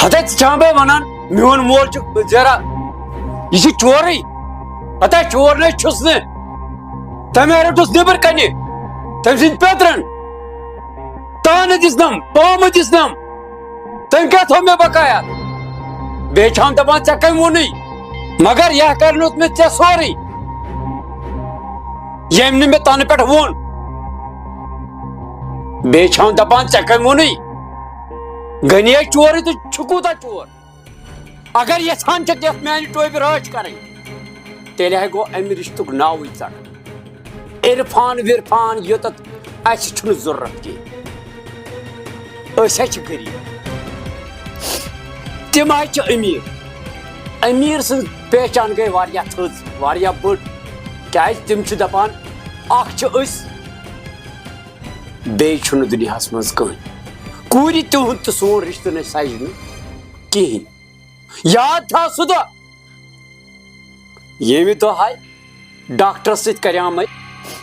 ہتا بے ونان میون مول ذرا یہ چورے ہتا چور نے چھس نے تمہ رٹس نبر کنہ تم سند پیترن تان دسنم پام دسنم تم کیا تھو مے بقایا بے چھام دپان ژے کم وونی مگر یہ کرنوت مے ژے سورے یم نہ مے تن پہ وون بے چھام دپان ژے کم وونی گنی چور تو چھکوتا چور اگر یھان چھ دتھ میانہ ٹوپہ راچ کریں تیلہ گو امہ رشتک ناوی ژٹ عرفان ورفان یوتت اس چھن ضرورت کی اس چھ غریب تم چھ امیر امیر سن پہچان گئی واریاہ تھز واریاہ بڑ کیاز تم چھ دپان اخ چھ اس بیٚیہِ چھُنہٕ دُنیاہس منٛز کٕہٕنۍ کوٗرِ تِہُنٛد تہٕ سون رشتہٕ نہٕ سجہِ نہٕ کِہیٖنۍ یاد تھاو سُہ دۄہ ییٚمہِ دۄہ ہاے ڈاکٹرس سۭتۍ کریامے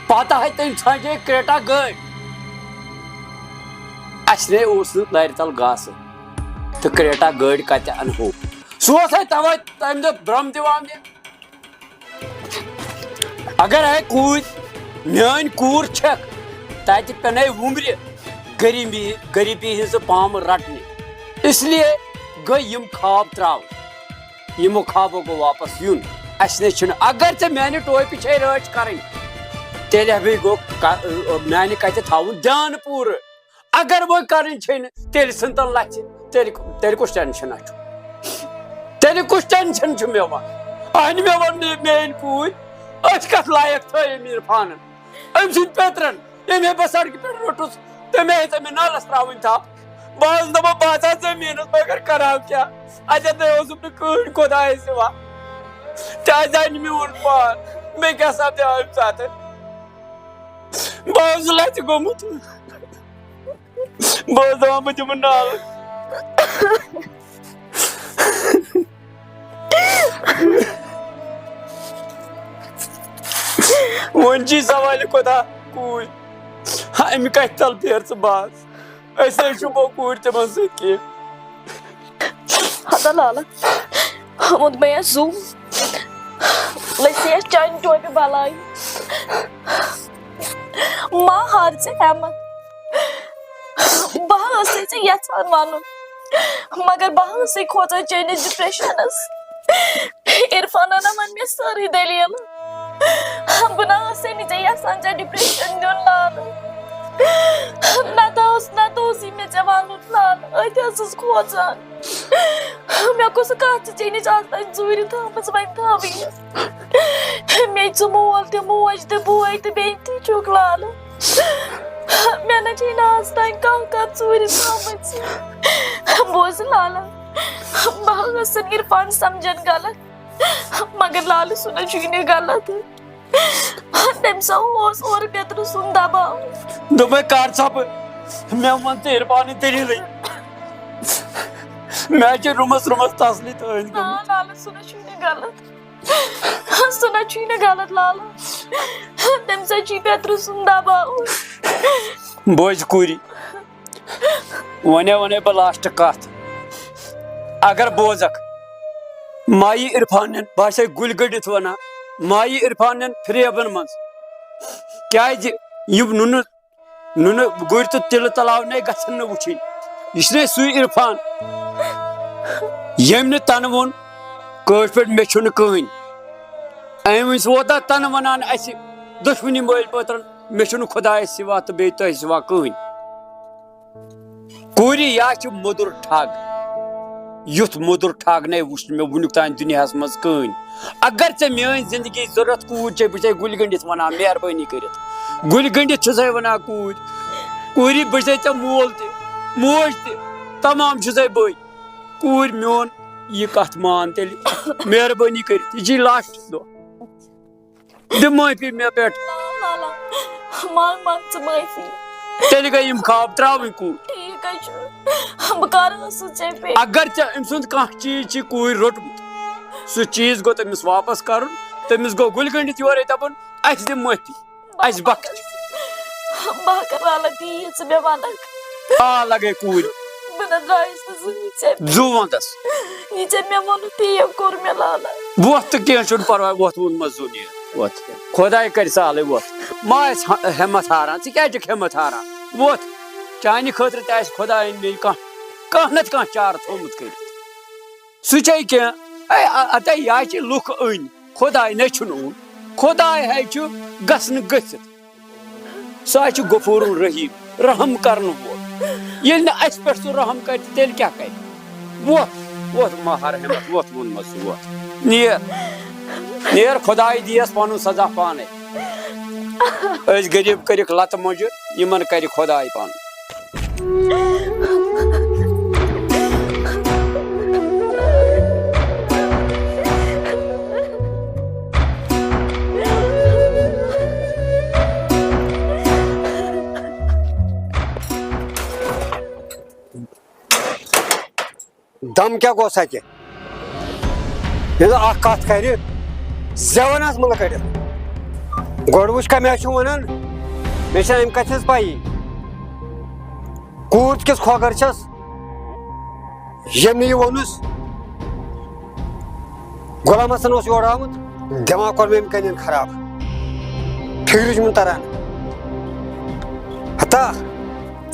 پتہٕ ہاے تٔمۍ ژھانٛڈے کریٹا گٲڑۍ اسہِ نے اوس نہٕ لرِ تل گاسہٕ تہٕ کریٹا گٲڑۍ کتہِ انہو سُہ اوس ہاے توے تمہِ دۄہ برٛم دِوان مےٚ اگر ہاے کوٗر میٲنۍ کوٗر چھکھ تتہِ پٮ۪نے وُمرِ غریبی ہٕنٛزٕ پامہٕ رٹنہِ اس لیے گٔے یِم خواب ترٛاوٕنۍ یِمو خوابو گوٚو واپس یُن اسہِ نَے چھُنہٕ اگر ژےٚ میانہِ ٹوپہِ چھے رٲچھ کرٕنۍ تیٚلہِ بیٚیہِ گوٚو میانہِ کتہِ تھاوُن دیانہٕ پوٗرٕ اگر وۄنۍ کرٕنۍ چھے نہٕ تیٚلہِ ژھٕن تن لژھِ تیٚلہِ کُس ٹینشنا چھُ تیٚلہِ کُس ٹینشن چھُ مےٚ وۄنۍ اہنہِ مےٚ ووٚن نہٕ میٲنۍ کوٗر أسۍ کتھ لایق تھٲے أمۍ عرفانن أمۍ سٕنٛدۍ پیترن ییٚمہِ بہٕ سڑکہِ پٮ۪ٹھ روٚٹُس تٔمۍ ہیٚژ مےٚ نالس ترٛاوٕنۍ تھپھ بہٕ اوسُس دپان بہٕ ہسا زٔمیٖنس مگر کرہاو کیٛاہ اتٮ۪تھٕے اوسُم نہٕ کٕہٕنۍ خۄدایس سِوا کیٛازِ آیہِ نہٕ میون پان مےٚ کیٛاہ سپدیو امہِ ساتہٕ بہٕ اوسُس لژھِ گوٚمُت بہٕ اوسُس دپان بہٕ دِمہٕ نالہٕ وۄنۍ چھی سوالہِ خۄدا کوٗر امہِ کتھِ تل پھیر ژٕ باز أسۍ ہے شوٗبو کوٗرِ تِمن سۭتۍ کینٛہہ ہتا لالا ووٚن مےٚ زوٗ لٔسی اَسہِ چانہِ ٹوپہِ بلاے ما ہار ژٕ ہٮ۪مت بہٕ ٲسٕے ژےٚ یژھان ونُن مگر بہٕ ٲسٕے کھوژان چٲنِس ڈپریشنس عرفانن ون مےٚ سٲرٕے دٔلیٖل بہٕ نہ ٲسٕے نہٕ ژےٚ یژھان ژےٚ ڈپریشن دیُن لالہٕ نتہٕ اوسُے مےٚ ژےٚ ونُن لالہٕ أتۍ ٲسٕس کھوژان مےٚ کۄس کتھ چھِ ژےٚ نِش آز تام ژوٗرِ تھٲومٕژ وۄنۍ تھاوٕے مےٚ چھُ مول تہِ موج تہِ بوے تہِ بیٚنہِ تہِ چھُکھ لالہٕ مےٚ نہ چھے نہٕ آز تام کانٛہہ کتھ ژوٗرِ تھٲومٕژ بوز لالہٕ بہٕ ٲسٕن عرفان سمجھان غلط مگر لالہٕ سُہ نہ چھُے نہٕ غلط تٔمۍ سا اوس اورٕ پیترٕ سُنٛد دباو دوٚپمے کر ژھۄپہٕ مےٚ ووٚن ژےٚ عرفانٕچ دٔلیٖلٕے مےٚ حظ چھِ روٗمس تسلی تھٲوِتھ نا لالہٕ سُہ نہ چھُے نہٕ غلط سُہ نہ چھُے نہٕ غلط لالہٕ تٔمۍ سا چھُے پیترٕ سُنٛد دباو بوزِ کوٗرِ ونے بہٕ لاسٹ کتھ اگر بوزکھ مایہِ عرفانن باسے گُلۍ گٔنڈِتھ ونان مایہِ عرفانن فریبن منٛز کیازِ یِم نُنہٕ گُرۍ تہٕ تِلہٕ تلاونے گژھن نہٕ وٕچھِنۍ یہِ چھُنَے سُے عرفان ییٚمۍ نہٕ تنہٕ ووٚن کٲشِر پٲٹھۍ مےٚ چھُنہٕ کٕہٕنۍ أمۍ وٕنۍ ووتا تنہٕ ونان اسہِ دۄشوٕنی مٲلۍ پٲترن مےٚ چھُنہٕ خۄدایس سِوا تہٕ بیٚیہِ تۄہہِ سِوا کٕہٕنۍ کوٗرِ یا چھُ موٚدُر ٹھگ یُتھ موٚدُر ٹھگ نے وٕچھ نہٕ مےٚ وُنیُک تام دُنیاہس منٛز کٕہٕنۍ اگر ژےٚ میٲنۍ زندگی ضروٗرت کوٗر چھے بہٕ چھسے گُلۍ گٔنڈِتھ ونان مہربٲنی کٔرِتھ گُلۍ گٔنڈِتھ چھُسے ونان کوٗرِ بہٕ چھسے ژےٚ مول تہِ موج تہِ تمام چھُسے بٔے کوٗر میون یہِ کتھ مان تیٚلہِ مہربٲنی کٔرِتھ یہِ چھُے لاسٹ دۄہ دِ معٲفی مےٚ پٮ۪ٹھ منٛگ ژٕ معٲفی تیٚلہِ گٔے یِم خواب ترٛاوٕنۍ کوٗر ٹھیٖک حظ چھُ بہٕ کر ٲسٕس ژےٚ پٮ۪ٹھ اگر ژےٚ أمۍ سُنٛد کانٛہہ چیٖز چھُے کوٗرِ روٚٹمُت سُہ چیٖز گوٚو تٔمِس واپس کرُن تٔمِس گوٚو گُلۍ گٔنڈِتھ یورے دپُن اسہِ دِ معٲفی اسہِ بخش بہٕ کر لالہٕ تی ژٕ مےٚ ونکھ آ لگے کوٗرِ بنا درائش زو وندس یہ مے وون تی کور مے لالا ووت تو کینٛہہ چھُنہٕ پرواے ووت ووٚن مزوٗن یہِ ووت خۄداے کَرِ سہلٕے ووت ما آسہِ ہٮ۪مت ہاران ژٕ کیٛازِ چھُکھ ہٮ۪مت ہاران ووت چانہِ خٲطرٕ تہِ آسہِ خۄدایَن بیٚیہِ کانٛہہ نَتہٕ کانٛہہ چارٕ تھوٚومُت کٔرِتھ سُہ چھے کینٛہہ اَتے یا چھِ لُکھ أنۍ خۄداے نہ چھُنہٕ اوٚن خۄداے ہے چھُ گژھنہٕ گٔژھِتھ سُہ ہے چھُ غفوٗرُن رحیٖم رحم کرنہٕ وول ییٚلہِ نہٕ اَسہِ پٮ۪ٹھ سُہ رحم کَرِ تیٚلہِ کیٛاہ کَرِ ووت ووت ما ہر ہٮ۪مت ووت ووٚنمَس سُہ ووت نیر خۄداے دِیَس پَنُن سزا پانے أسۍ غریٖب کٔرِکھ لَتہٕ موٚنٛجہِ یِمن کَرِ خۄداے پانہٕ دم کیا گوٚو سکہِ ییٚلہِ اکھ کتھ کرِ زٮ۪وان آس مٕلہٕ کٔڑِتھ گۄڈٕ وٕچھ کمہِ چھُ ونان مےٚ چھنہٕ امہِ کتھِ ہٕنٛز پیی کوٗر کِژھ کھۄگر چھس ییٚمۍ نہٕ یہِ ووٚنُس غلام حسن اوس یورٕ آمُت دٮ۪ماغ کوٚر مےٚ أمۍ کَنٮ۪ن خراب فِکرِ چھُم تران ہتا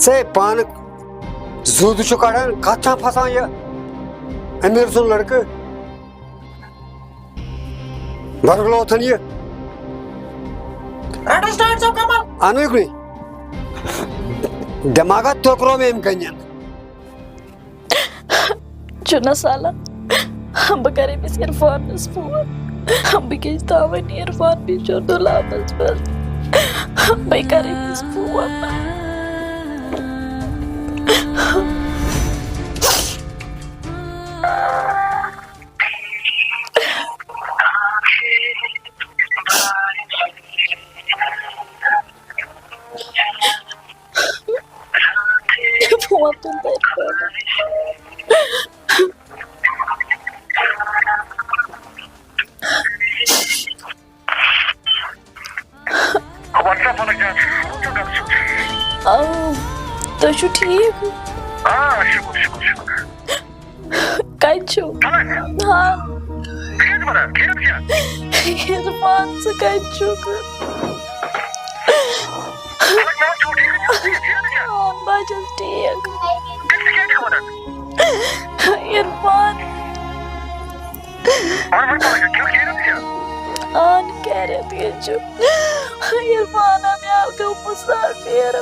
ژے پانہٕ زُد چھُ کڑان کتھ چھا پھسان یہِ امیر سُنٛد لڑکہٕ برگلوتھن یہِ اَنو یُکنُے دٮ۪ماغا توٚکرو مےٚ أمۍ کَنٮ۪ن چھُنا سالا بہٕ کرے أمِس عرفانس فون بہٕ کیٛازِ تھاوَن عرفان بِچور غلامس منٛز بہٕ کرے أمِس فون تُہۍ چھِو ٹھیٖک کتہِ چھِو ہاں عرفان ژٕ کتہِ چھُکھ بہٕ چھَس ٹھیٖک عرفان خیریت کیٛاہ چھُ عرفانا مےٚ گوٚو مُسافِر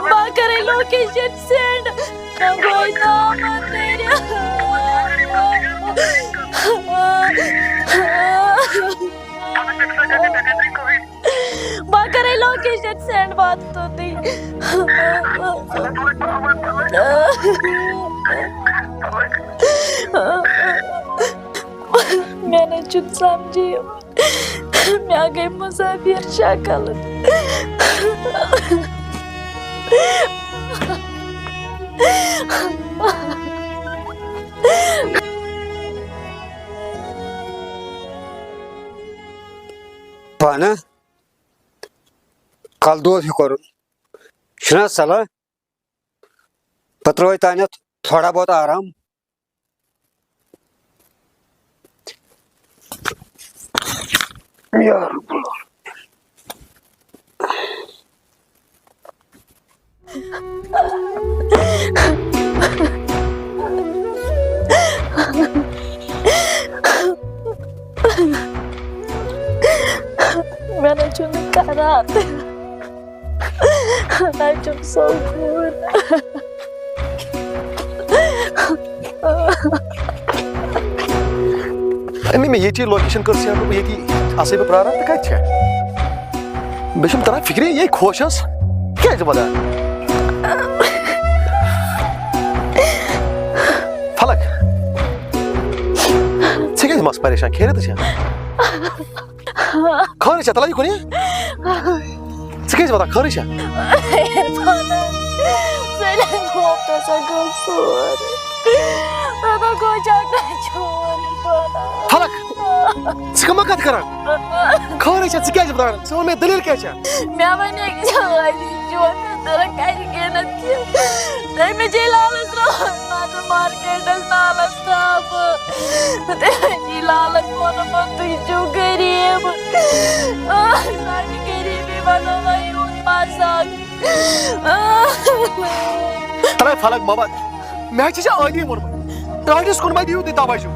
بہٕ کرے لوکیشن سینڈ مےٚ گوٚو نامن بہٕ کرے لوکیشن سینڈ واتہٕ توٚتُے مےٚ نَے چھُنہٕ سمجھی یِوان مےٚ گٔے مُسافِر شکل پانہٕ کلہٕ دود ہیوٗ کوٚرُن چھُنہ صلح پتہٕ ترٛٲے تانٮ۪تھ تھوڑا بہت آرام مےٚ نَے چھُنہٕ کران نَے چھُم سکوٗن امی مےٚ ییٚتی لوکیشن کٔر سینڈ بہٕ ییٚتی آسے بہٕ پراران تہٕ کتہِ چھےٚ مےٚ چھُنہٕ تران فِکرے یے خۄش ٲس کیازِ ودان فلک ژےٚ کیازِ مس پریشان خیریتٕے چھےٚ خٲرٕے چھےٚ تلہٕ یہِ کُنہِ ژٕ کیازِ ودان خٲرٕے چھےٚ فلک ژٕ کٕم کتھ کران خٲرٕے چھےٚ ژٕ کیازِ ودان ژٕ وَن مےٚ دٔلیٖل کیٛاہ چھےٚ مےٚ وَنے مجھے لالچ مارکیٹ نالس تاپ لالچ وونمت تھی چھو غریب سانہ غریبی بنو مزاق ترے فلک مما میں عادی وونمت ڈاٹس کن ما دیو تھی توجہ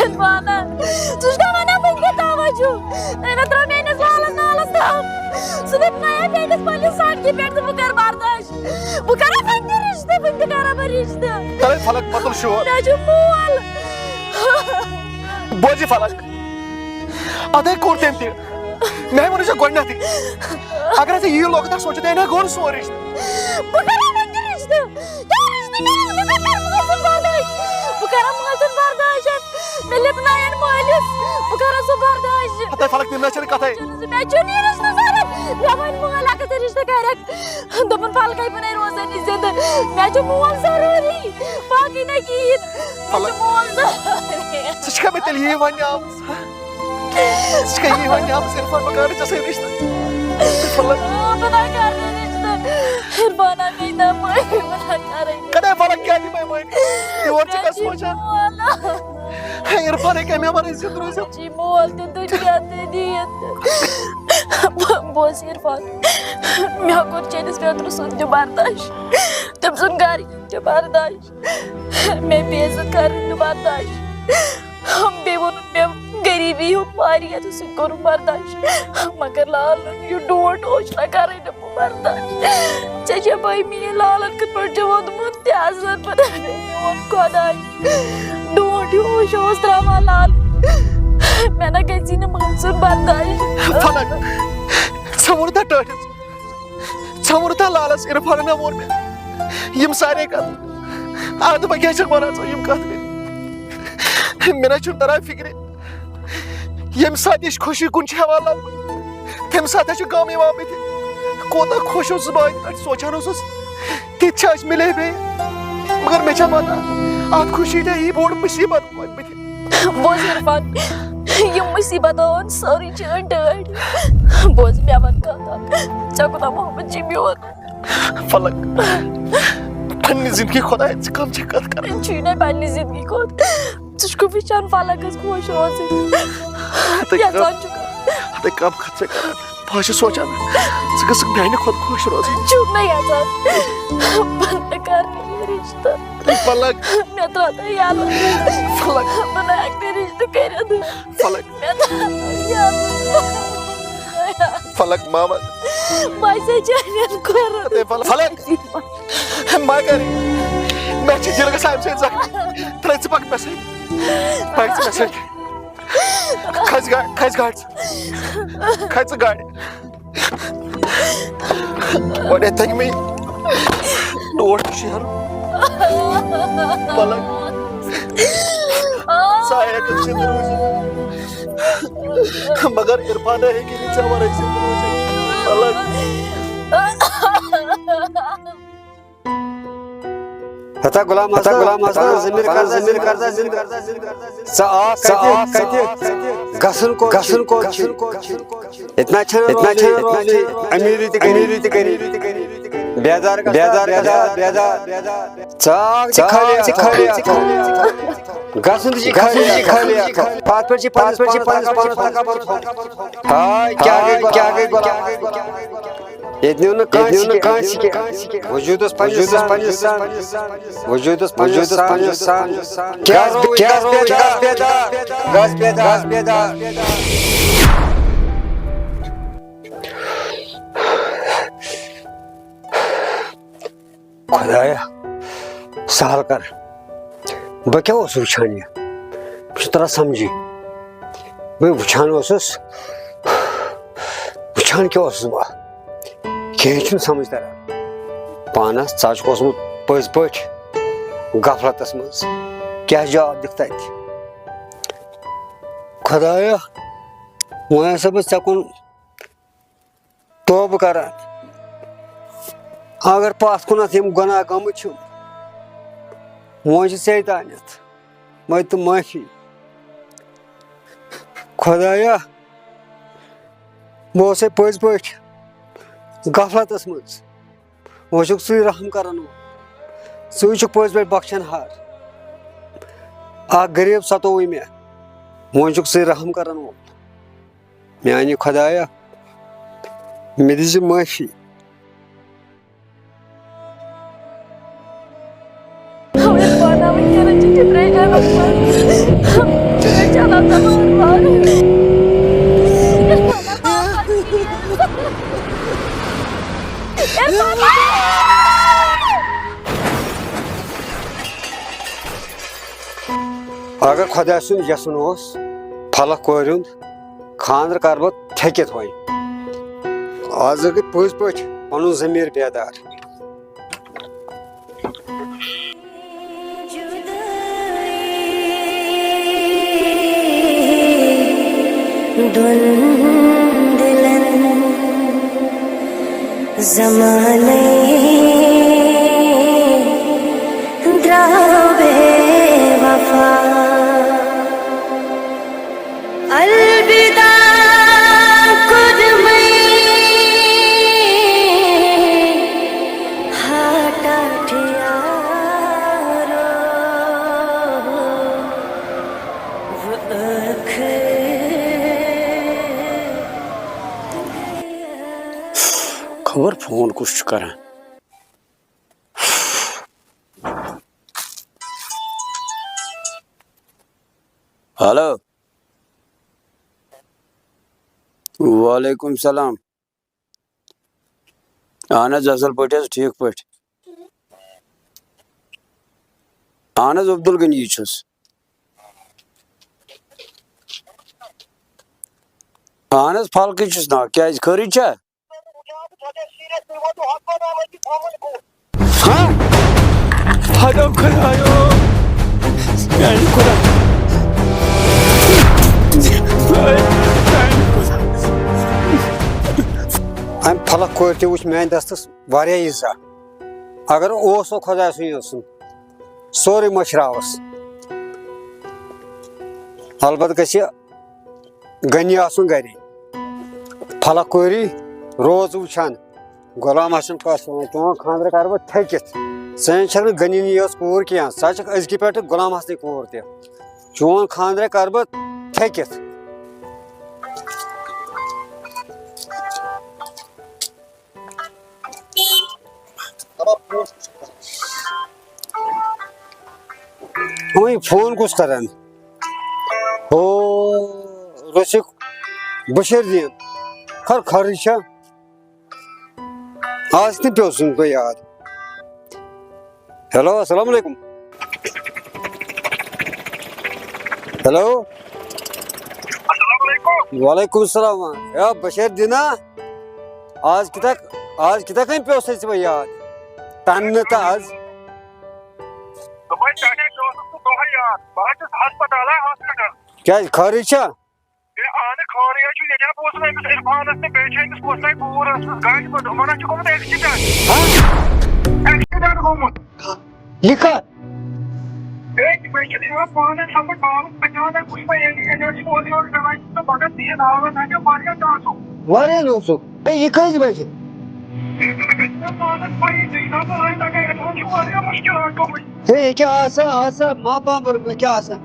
عرفانہ ژٕ چھُکھا ونان بہٕ دِمہٕ توجہ مےٚ ترٛوو میٲنِس لالس نالس تام سُہ دٔپنایے میٲنِس پننِس سڑکہِ پٮ۪ٹھ تہٕ بہٕ کرٕ برداش بہٕ کرا وۄنۍ تہِ رشتہٕ وۄنۍ تہِ کرا بہٕ رشتہٕ ترے فلک مطلب شور مےٚ چھُ مول بوزی فلک ادے کوٚر تٔمۍ تہِ مےٚ ووٚنُے ژےٚ گۄڈنیٚتھٕے اگر ژےٚ یی لوگُتھ سوٗنٛچِتھ ہے گوٚو نہٕ سون رشتہٕ بہٕ کرا وۄنۍ تہِ رشتہٕ کیٛاہ رشتہٕ مےٚ کرٕ مول سُنٛد برداش بہٕ کرا مول سُنٛد برداش مےٚ لِپناین مٲلِس بہٕ کرا سُہ برداش ادے فلک تٔمۍ نہ چھنہٕ کتھے مےٚ چھُنہٕ یہِ رشتہٕ ضروٗرت مےٚ ووٚن مول اگر ژٕ رشتہٕ کرکھ دوٚپُن فلکے بہٕ نَے روزان یہِ زِندٕ مےٚ چھُ مول ضروٗری باقٕے نہٕ کِہیٖنۍ مےٚ چھُ مول ضروٗری ژٕ چھکھا مےٚ تیٚلہِ یی وننہِ آمٕژ ژٕ چھکھا یی وننہِ آمٕژ عرفان بہٕ کرٕ ژےٚ سۭتۍ رشتہٕ فلک بہٕ نَے کرٕ نہٕ رشتہٕ عرفانہ مے دِ معٲفی بہٕ نَے کرے کدے فلک کیٛاہ دِمے معٲفی یور چھکھا سونٛچان عرفان ہے کمہِ امر عزت روزِ جی مول تہِ دُنیا تہِ دِتھ بوز عرفان مےٚ کوٚر چٲنِس پیٚترٕ سُنٛد تہِ برداش تٔمۍ سُنٛد گرِکٮ۪ن تہِ برداش مےٚ بے عزت کرٕنۍ تہِ برداش بیٚیہِ ووٚنُن مےٚ غریٖبی ہُنٛد واریاہ تہٕ سُہ تہِ کوٚرُم برداش مگر لالن یہِ ڈونٛٹ اوس نہ کرٕنۍ نہٕ بہٕ برداش ژےٚ چھےٚ پاے میٲنۍ لالن کِتھ پٲٹھۍ چھُ ووٚنمُت تہِ اصل پٲٹھۍ میون خۄداے ڈونٛٹ ہیوٗ اوس تراوان لال مےٚ نہ گژھی نہٕ مٲلۍ سُنٛد برداش فلک ژےٚ ووٚنُتھا ٹٲٹھِس ژےٚ ووٚنُتھا لالس عرفانن نہ ووٚن مےٚ یِم سارے کتھٕ ادٕ بہٕ کیٛاہ چھکھ ونان ژٕ یِم کتھٕ مےٚ نہ چھُنہٕ تران فکرِ ییٚمہِ ساتہٕ أسۍ خوشی کُن چھِ ہیٚوان لبنہٕ تمہِ ساتہٕ چھُ غم یِوان بٕتھِ کوتاہ خۄش اوسُس بہٕ اتہِ پٮ۪ٹھ سونٛچان اوسُس تِتہِ چھِ أسۍ مِلے بیٚیہِ مگر مےٚ چھےٚ پتہ اتھ خوشی چھےٚ یی بوٚڑ مُصیبت واتہِ بٕتھِ بوز عرفان یِم مُصیبتو أنۍ سٲرٕے چٲنۍ ٹٲٹھۍ بوز مےٚ وَن کتھ اکھ ژےٚ کوٗتاہ محبت چھُے میون فلک پننہِ زندگی خۄدایا ژٕ کم چھکھ کتھ کران چھُے نہ پننہِ زندگی کھۄتہٕ ژٕ چھُکھ وٕچھان فلکس خۄش روزٕنۍ یژھان چھُکھ ادے کم کتھ ژےٚ کران بہٕ حظ چھُس سونٛچان ژٕ گژھکھ میانہِ کھۄتہٕ خۄش روزٕنۍ چھُکھ نہ یژھان مےٚ کر نہٕ یہِ رشتہٕ فلک مےٚ ترٛاو تہٕ یلہٕ فلک بہٕ نہٕ ہٮ۪کہٕ نہٕ رشتہٕ کٔرِتھ فلک مےٚ ترٛاو یلہٕ فلک ماما باسے چانٮ۪ن کھۄرن ادے فلک ما کری مےٚ چھُ دِل گژھان امہِ سۭتۍ زخمی ترٛٲے ژٕ پکھ مےٚ سۭتۍ پکھ ژٕ مےٚ سۭتۍ کھژ گاڑِ ژٕ کھژ ژٕ گاڑِ گۄڈٕنیتھ تھکہِ مےٚ ڈونٛٹھ تہِ شیرُن فلک ژٕ ہیٚککھ زِندٕ روٗزِتھ مگر عرفانہ ہیٚکہِ نہٕ ژےٚ ورٲے زِندٕ روٗزِتھ فلک ہتا غلام حسن ضمیر کردا ژٕ آکھ کتہِ گژھُن کوٚت چھُ اتنا چھنہٕ امیٖری تہِ غریٖبی بیدار ژٕ آکھ خالی گژھُن تہِ چھِ خالی پتھ پٮ۪ٹھ چھِ پانس ہاے کیٛاہ گٔے غلام ییٚتہِ نیوٗ نہٕ کٲنٛسہِ کینٛہہ وجوٗدس پننِس سان گژھ بیدار خۄدایا سہل کر بہٕ کیٛاہ اوسُس وٕچھان یہِ مےٚ چھُ تران سمجھی بہٕ وٕچھان اوسُس وٕچھان کیٛاہ اوسُس بہٕ کینٛہہ چھُنہٕ سمجھ تران پانس ژٕ چھُکھ اوسمُت پٔزۍ پٲٹھۍ غفلتس منٛز کیٛاہ جواب دِکھ تتہِ خۄدایا وۄنۍ ہسا بہٕ ژےٚ کُن توبہٕ کران اگر پتھ کُنتھ یِم گۄناہ گٔمٕتۍ چھِم وۄنۍ چھِ ژےٚ تانٮ۪تھ مےٚ دِ معٲفی خۄدایا بہٕ اوسَے پٔزۍ پٲٹھۍ غفلتس مز وچھک ژٕ رحم کران ژٕ چھُکھ پٔزۍ پٲٹھۍ بخشن ہار اکھ غریب ستووُے مےٚ وۄنۍ چھُکھ ژٕ رحم کران وول میانہِ خۄدایا مےٚ دِزِ معٲفی ہمیں پانا وغیرہ ڈپریشن چلا تھا بار اگر خۄدا سُنٛد یژھُن اوس پھلک کورِ ہُنٛد خاندر کر بہٕ تھٔکِتھ وۄنۍ آز گٔے پٔزۍ پٲٹھۍ پنُن ضمیٖر بیدار زمانے درابے وفا الوداع کدمئی ہاٹا ٹھیارو وخ خبر فون کس کران ہلو وعلیکم السلام اہن حظ اصل پٲٹھۍ حظ ٹھیٖک پٲٹھۍ اہن حظ عبدل غنی چھُس اہن حظ فلکٕے چھُس ناو کیٛازِ خٲرٕے چھا خدا خدایا میانہِ خدا امہِ پھلک کورِ تہِ وٕچھ میانہِ دستس واریاہ عزا اگر اوسو خۄدا سُے اوسُن سورُے مٔشراوس البتہٕ گژھِ غنی آسُن گرے پھلک کوری روز وٕچھان غلام حسن کتھ ونان چون خاندر کر بہٕ تھٔکِتھ ژٕ چھکھ نہٕ غنی یٲژ کوٗر کینٛہہ ژٕ چھکھ أزکہِ پٮ۪ٹھٕ غلام حسنٕے کوٗر تہِ چون خاندر کر بہٕ تھٔکِتھ وۄنۍ فون کُس کران ہو رٔسِک بشیٖر دیٖن خٲر خٲرٕے چھا آز تہِ پیوٚو سُنٛد تۄہہِ یاد ہیلو السلام علیکم ہیلو وعلیکم السلام ہے بشیٖر دیٖنا آز کِتھے کٔنۍ پیوٚو سا ژےٚ یاد تنہٕ تہٕ آز کیٛازِ خٲرٕے چھا یہِ کتھ واریاہ اوسُکھ ہے یہِ کٔژِ بجہِ ہے ییٚکیٛاہ آسان ما بامبر کیٛاہ آسان